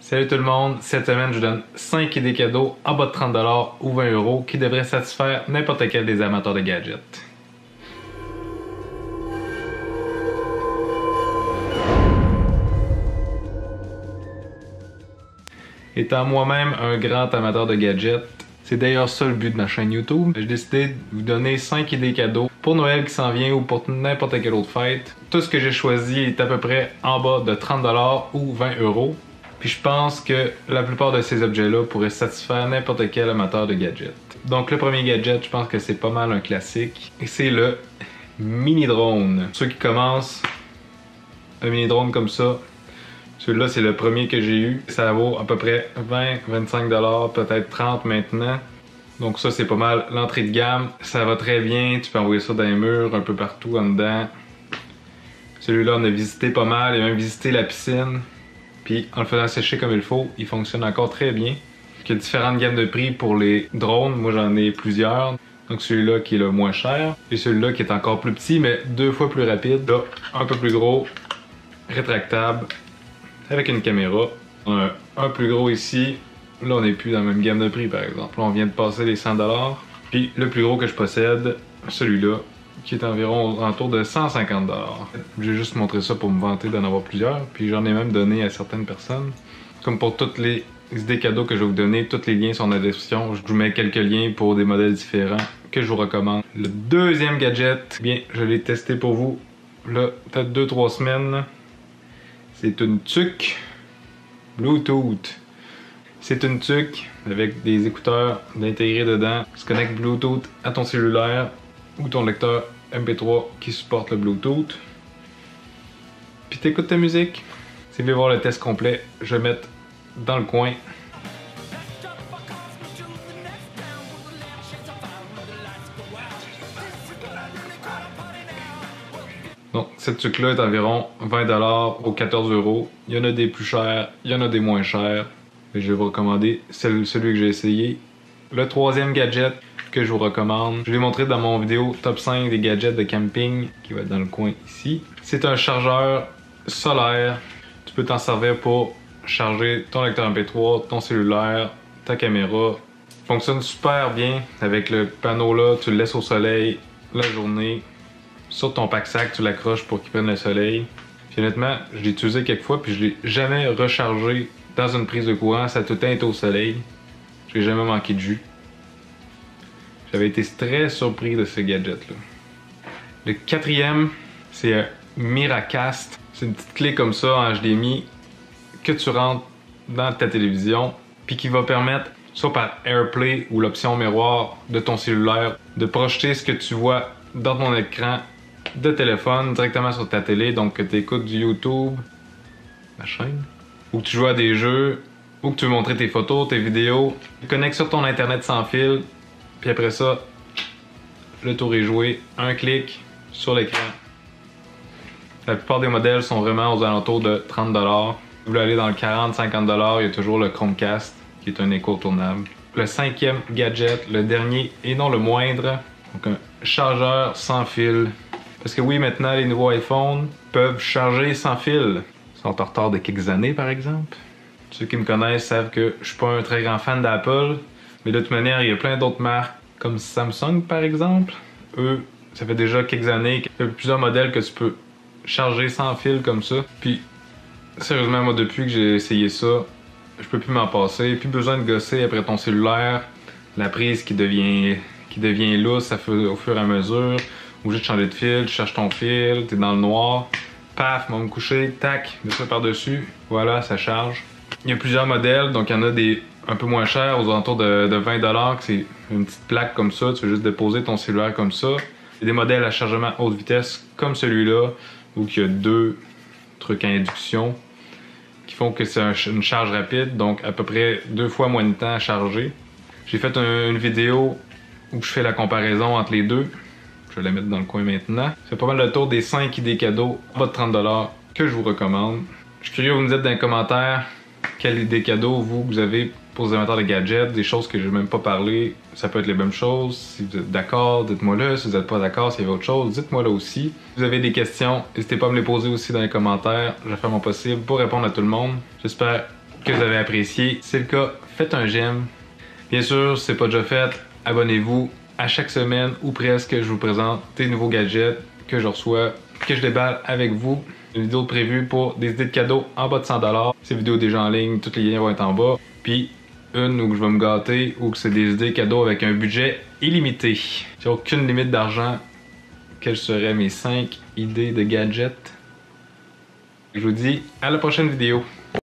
Salut tout le monde, cette semaine je vous donne 5 idées cadeaux en bas de 30$ ou 20€ qui devraient satisfaire n'importe quel des amateurs de gadgets. Étant moi-même un grand amateur de gadgets, c'est d'ailleurs ça le but de ma chaîne YouTube. J'ai décidé de vous donner 5 idées cadeaux pour Noël qui s'en vient ou pour n'importe quelle autre fête. Tout ce que j'ai choisi est à peu près en bas de 30$ ou 20€. Puis je pense que la plupart de ces objets-là pourraient satisfaire n'importe quel amateur de gadgets. Donc le premier gadget, je pense que c'est pas mal un classique. Et c'est le mini-drone. Ceux qui commencent, un mini-drone comme ça, celui-là c'est le premier que j'ai eu. Ça vaut à peu près 20-25$, peut-être 30$ maintenant. Donc ça c'est pas mal l'entrée de gamme. Ça va très bien, tu peux envoyer ça dans les murs, un peu partout en dedans. Celui-là on a visité pas mal, il a même visité la piscine. Puis en le faisant sécher comme il faut, il fonctionne encore très bien. Il y a différentes gammes de prix pour les drones, moi j'en ai plusieurs. Donc celui-là qui est le moins cher, et celui-là qui est encore plus petit mais 2 fois plus rapide. Là, un peu plus gros, rétractable, avec une caméra. On a un plus gros ici, là on n'est plus dans la même gamme de prix par exemple. Là on vient de passer les 100$. Puis le plus gros que je possède, celui-là, qui est environ autour de 150$. J'ai juste montré ça pour me vanter d'en avoir plusieurs, puis j'en ai même donné à certaines personnes. Comme pour toutes les idées cadeaux que je vais vous donner, tous les liens sont dans la description. Je vous mets quelques liens pour des modèles différents que je vous recommande. Le deuxième gadget, bien, je l'ai testé pour vous, là, peut-être 2-3 semaines. C'est une tuque Bluetooth. C'est une tuque avec des écouteurs intégrés dedans. Tu connectes Bluetooth à ton cellulaire ou ton lecteur MP3 qui supporte le Bluetooth. Puis t'écoutes ta musique. Si vous voulez voir le test complet, je vais mettre dans le coin. Donc cette tuque-là est environ 20$ ou 14€. Il y en a des plus chers, il y en a des moins chers. Et je vais vous recommander celui que j'ai essayé. Le troisième gadget que je vous recommande, je l'ai montré dans mon vidéo top 5 des gadgets de camping qui va être dans le coin ici. C'est un chargeur solaire. Tu peux t'en servir pour charger ton lecteur MP3, ton cellulaire, ta caméra. Il fonctionne super bien avec le panneau là, tu le laisses au soleil la journée. Sur ton pack-sac, tu l'accroches pour qu'il prenne le soleil. Puis honnêtement, je l'ai utilisé quelques fois puis je l'ai jamais rechargé dans une prise de courant, ça a tout le temps été au soleil. Je n'ai jamais manqué de jus. J'avais été très surpris de ce gadget-là. Le quatrième, c'est un Miracast. C'est une petite clé comme ça en HDMI que tu rentres dans ta télévision puis qui va permettre, soit par AirPlay ou l'option miroir de ton cellulaire, de projeter ce que tu vois dans ton écran de téléphone directement sur ta télé. Donc que tu écoutes du YouTube, ma chaîne, ou que tu joues à des jeux, ou que tu veux montrer tes photos, tes vidéos. Tu connectes sur ton internet sans fil. Puis après ça, le tour est joué. Un clic sur l'écran. La plupart des modèles sont vraiment aux alentours de 30$. Si vous voulez aller dans le 40-50$, il y a toujours le Chromecast, qui est un écran tournable. Le cinquième gadget, le dernier et non le moindre, donc un chargeur sans fil. Parce que oui, maintenant, les nouveaux iPhones peuvent charger sans fil. Ils sont en retard de quelques années, par exemple. Ceux qui me connaissent savent que je suis pas un très grand fan d'Apple. Mais de toute manière, il y a plein d'autres marques, comme Samsung par exemple. Eux, ça fait déjà quelques années qu'il y a plusieurs modèles que tu peux charger sans fil comme ça. Puis, sérieusement, moi, depuis que j'ai essayé ça, je peux plus m'en passer. Plus besoin de gosser après ton cellulaire. La prise qui devient lousse, ça fait au fur et à mesure. Obligé de changer de fil, tu cherches ton fil, t'es dans le noir. Paf, va me coucher, tac, mets ça par-dessus. Voilà, ça charge. Il y a plusieurs modèles, donc il y en a des un peu moins cher, aux alentours de 20$, que c'est une petite plaque comme ça, tu veux juste déposer ton cellulaire comme ça. Il y a des modèles à chargement haute vitesse comme celui-là, où il y a 2 trucs à induction qui font que c'est une charge rapide, donc à peu près 2 fois moins de temps à charger. J'ai fait une vidéo où je fais la comparaison entre les deux. Je vais la mettre dans le coin maintenant. C'est pas mal le tour des 5 idées cadeaux en bas de 30$ que je vous recommande. Je suis curieux, vous me dites dans les commentaires quelle idée cadeau vous avez pour les amateurs de gadgets, des choses que je n'ai même pas parlé. Ça peut être les mêmes choses. Si vous êtes d'accord, dites-moi là. Si vous n'êtes pas d'accord, s'il y a autre chose, dites-moi là aussi. Si vous avez des questions, n'hésitez pas à me les poser aussi dans les commentaires. Je vais faire mon possible pour répondre à tout le monde. J'espère que vous avez apprécié. Si c'est le cas, faites un j'aime. Bien sûr, si c'est pas déjà fait, abonnez-vous. À chaque semaine ou presque, je vous présente des nouveaux gadgets que je reçois, que je déballe avec vous. Une vidéo prévue pour des idées de cadeaux en bas de 100$. Ces vidéos déjà en ligne, tous les liens vont être en bas. Puis une où je vais me gâter ou que c'est des idées cadeaux avec un budget illimité. J'ai aucune limite d'argent. Quelles seraient mes 5 idées de gadgets? Je vous dis à la prochaine vidéo.